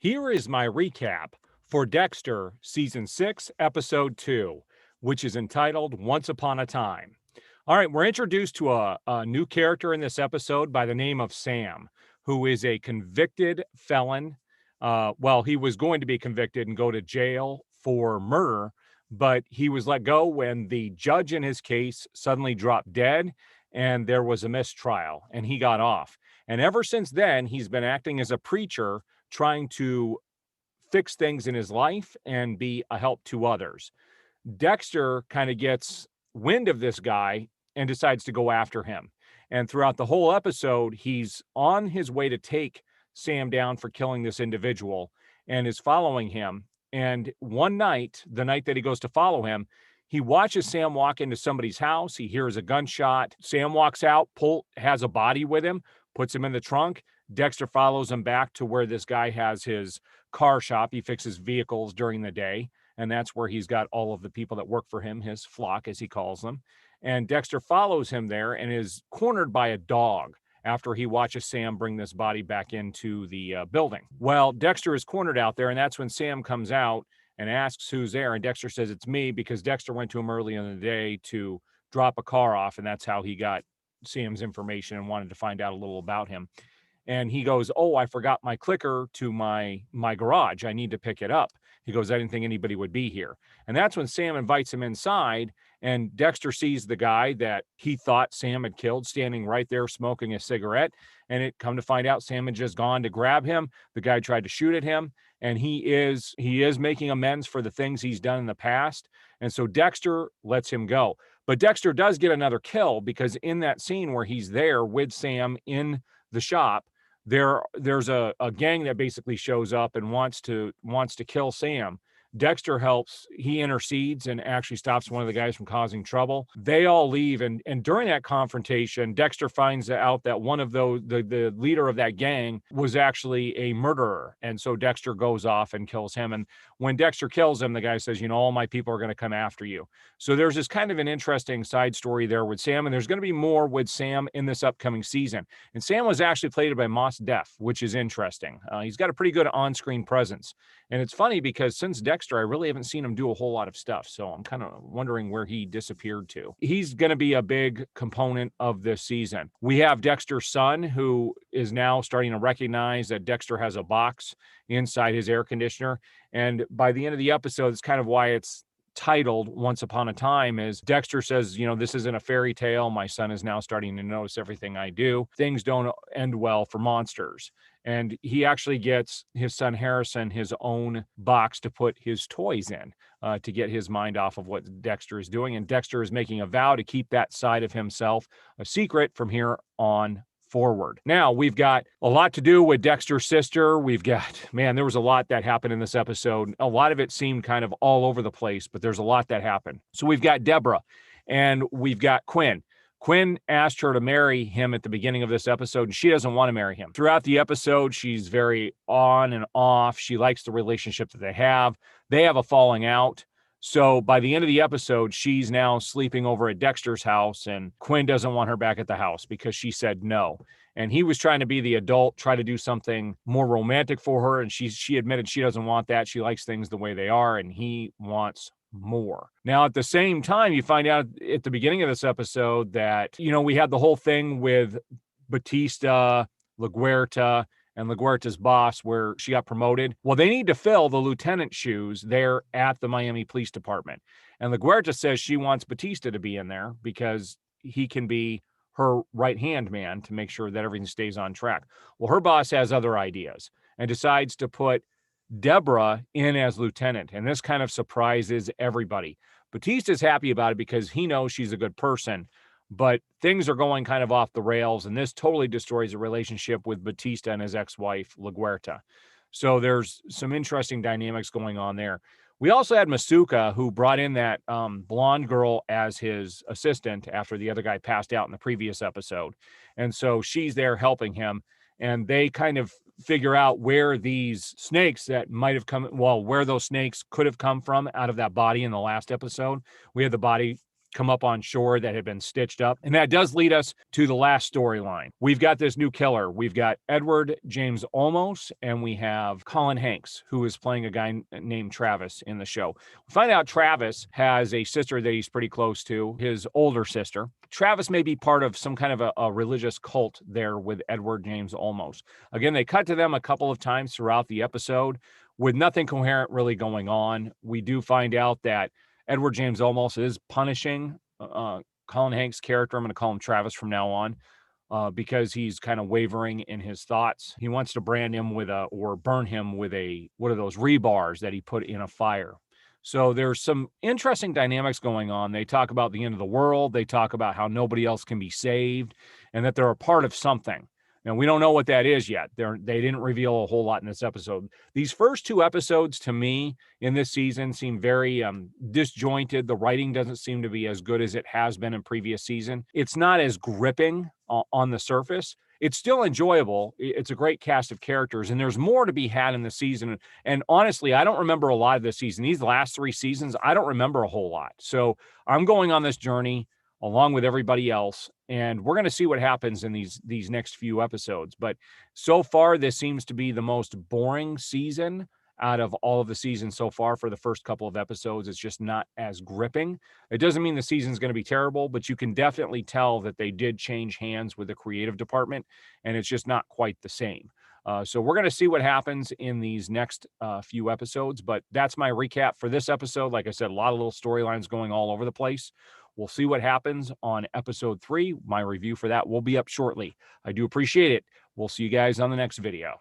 Here is my recap for Dexter Season 6, Episode 2, which is entitled Once Upon a Time. All right, we're introduced to a new character in this episode by the name of Sam, who is a convicted felon. He was going to be convicted and go to jail for murder, but he was let go when the judge in his case suddenly dropped dead and there was a mistrial and he got off. And ever since then, he's been acting as a preacher trying to fix things in his life and be a help to others. Dexter kind of gets wind of this guy and decides to go after him. And throughout the whole episode, he's on his way to take Sam down for killing this individual and is following him. And one night, the night that he goes to follow him, he watches Sam walk into somebody's house. He hears a gunshot. Sam walks out, has a body with him, puts him in the trunk. Dexter follows him back to where this guy has his car shop. He fixes vehicles during the day, and that's where he's got all of the people that work for him, his flock, as he calls them. And Dexter follows him there and is cornered by a dog after he watches Sam bring this body back into the building. Well, Dexter is cornered out there, and that's when Sam comes out and asks who's there. And Dexter says it's me, because Dexter went to him early in the day to drop a car off, and that's how he got Sam's information and wanted to find out a little about him. And he goes, "Oh, I forgot my clicker to my garage. I need to pick it up." He goes, "I didn't think anybody would be here." And that's when Sam invites him inside, and Dexter sees the guy that he thought Sam had killed standing right there smoking a cigarette. And it come to find out Sam had just gone to grab him. The guy tried to shoot at him, and he is making amends for the things he's done in the past. And so Dexter lets him go. But Dexter does get another kill, because in that scene where he's there with Sam in the shop, there's a gang that basically shows up and wants to kill Sam. Dexter helps. He intercedes and actually stops one of the guys from causing trouble. They all leave, and during that confrontation, Dexter finds out that one of those, the leader of that gang, was actually a murderer. And so Dexter goes off and kills him. And when Dexter kills him, the guy says, "All my people are going to come after you." So there's this kind of an interesting side story there with Sam, and there's going to be more with Sam in this upcoming season. And Sam was actually played by Mos Def, which is interesting. He's got a pretty good on-screen presence. And it's funny because since Dexter, I really haven't seen him do a whole lot of stuff. So I'm kind of wondering where he disappeared to. He's going to be a big component of this season. We have Dexter's son, who is now starting to recognize that Dexter has a box inside his air conditioner. And by the end of the episode, it's kind of why it's titled Once Upon a Time, is Dexter says, "This isn't a fairy tale. My son is now starting to notice everything I do. Things don't end well for monsters." And he actually gets his son Harrison his own box to put his toys in, to get his mind off of what Dexter is doing. And Dexter is making a vow to keep that side of himself a secret from here on forward. Now, we've got a lot to do with Dexter's sister. There was a lot that happened in this episode. A lot of it seemed kind of all over the place, but there's a lot that happened. So we've got Deborah and we've got Quinn. Quinn asked her to marry him at the beginning of this episode, and she doesn't want to marry him. Throughout the episode, she's very on and off. She likes the relationship that they have. They have a falling out. So by the end of the episode, she's now sleeping over at Dexter's house, and Quinn doesn't want her back at the house because she said no. And he was trying to be the adult, try to do something more romantic for her, and she admitted she doesn't want that. She likes things the way they are, and he wants more. Now, at the same time, you find out at the beginning of this episode that, we had the whole thing with Batista, LaGuerta, and LaGuerta's boss, where she got promoted. Well, they need to fill the lieutenant shoes there at the Miami Police Department. And LaGuerta says she wants Batista to be in there because he can be her right-hand man to make sure that everything stays on track. Well, her boss has other ideas and decides to put Deborah in as lieutenant, and this kind of surprises everybody. Batista's happy about it because he knows she's a good person, but things are going kind of off the rails, and this totally destroys the relationship with Batista and his ex-wife, LaGuerta. So there's some interesting dynamics going on there. We also had Masuka, who brought in that blonde girl as his assistant after the other guy passed out in the previous episode. And so she's there helping him, and they kind of figure out where these snakes that might have where those snakes could have come from out of that body in the last episode. We had the body come up on shore that had been stitched up. And that does lead us to the last storyline. We've got this new killer. We've got Edward James Olmos, and we have Colin Hanks, who is playing a guy named Travis in the show. We find out Travis has a sister that he's pretty close to, his older sister. Travis may be part of some kind of a religious cult there with Edward James Olmos. Again, they cut to them a couple of times throughout the episode with nothing coherent really going on. We do find out that Edward James Olmos is punishing Colin Hanks' character. I'm going to call him Travis from now on because he's kind of wavering in his thoughts. He wants to brand him or burn him with what are those rebars that he put in a fire. So there's some interesting dynamics going on. They talk about the end of the world. They talk about how nobody else can be saved and that they're a part of something. And we don't know what that is yet. They didn't reveal a whole lot in this episode. These first two episodes, to me, in this season seem very disjointed. The writing doesn't seem to be as good as it has been in previous season. It's not as gripping on the surface. It's still enjoyable. It's a great cast of characters, and there's more to be had in the season. And honestly, I don't remember a lot of this season. These last 3 seasons, I don't remember a whole lot. So I'm going on this journey along with everybody else, and we're going to see what happens in these next few episodes. But so far, this seems to be the most boring season out of all of the seasons so far. For the first couple of episodes, it's just not as gripping. It doesn't mean the season's going to be terrible, but you can definitely tell that they did change hands with the creative department, and it's just not quite the same. So we're going to see what happens in these next few episodes, but that's my recap for this episode. Like I said, a lot of little storylines going all over the place. We'll see what happens on episode 3. My review for that will be up shortly. I do appreciate it. We'll see you guys on the next video.